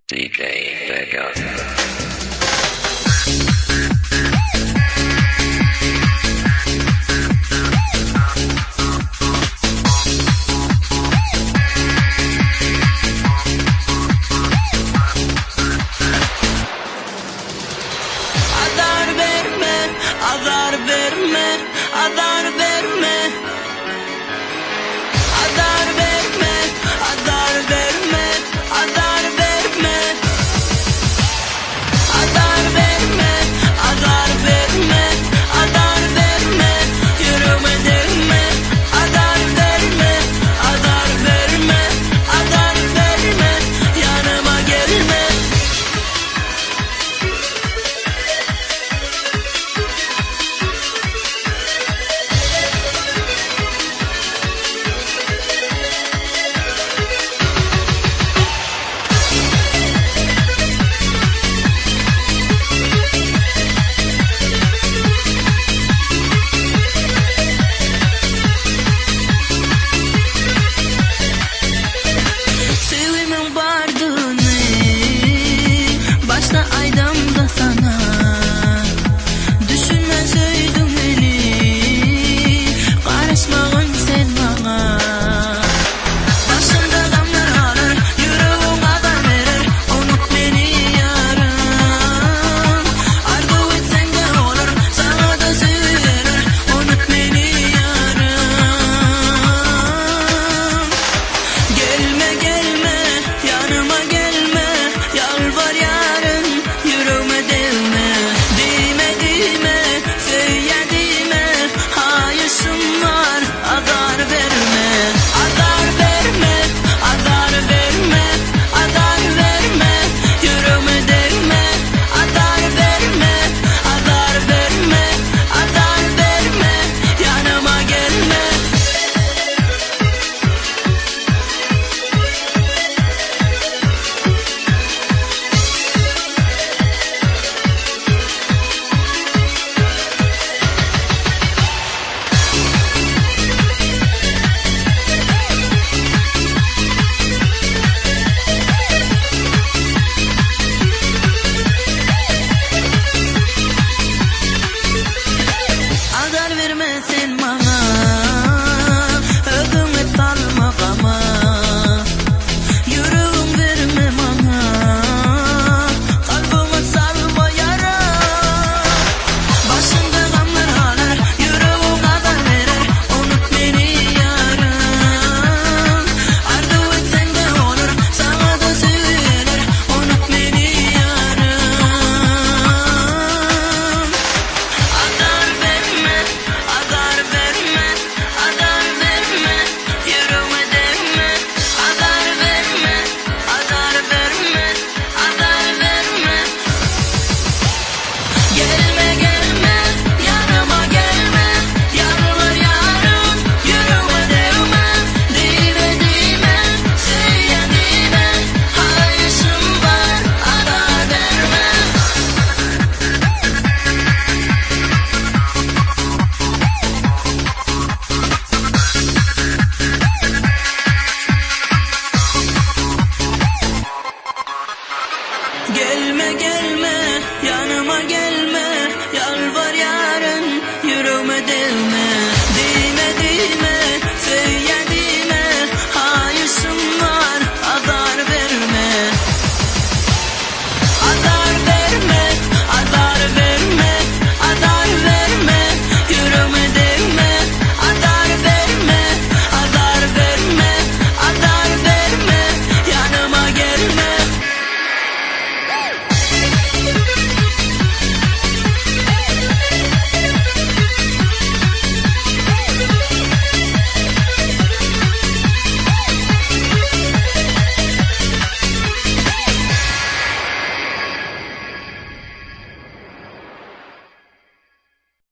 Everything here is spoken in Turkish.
DJ Vega. Azar verme, azar verme, azar verme. Azar verme, azar verme, azar verme. Azar verme, azar verme, azar verme. Yürüme değme, azar verme, azar verme, azar verme. Yanıma gelme. Sevimin vardığını başta aydamda sana düşünmeseydim eli karışmağın sen bana. Başımda damlar alır, yüreğim azar verir, unut beni yarın. Arzu etsen de olur, sana da söylenir, unut beni yarın. Gelme gelme, yanıma gelme, yalvar yarın, yüreğime değme. Değme değme, söyle değme, hayışım var, azar verme. Azar verme, azar verme, azar verme, yüreğime değme. Azar verme, azar verme, azar verme, yanıma gelme. Azar verme sen bana, ödüm et alma bana. Yüreğim verme bana, kalbime salma yara. Başımda gamlar alır, yüreğim azar verir, unut beni yarın. Arzu etsen de olur, sana da söylenir, unut beni yarın. Azar verme, azar verme, azar verme, yüreğime değme. Azar verme, azar verme, azar verme. Gelme gelme, yanıma gelme, yalvar yarın, yüreğime değme. Değme değme, söyle değme, hayışım var, azar verme. Gelme gelme, yanıma gelme, yalvar ya.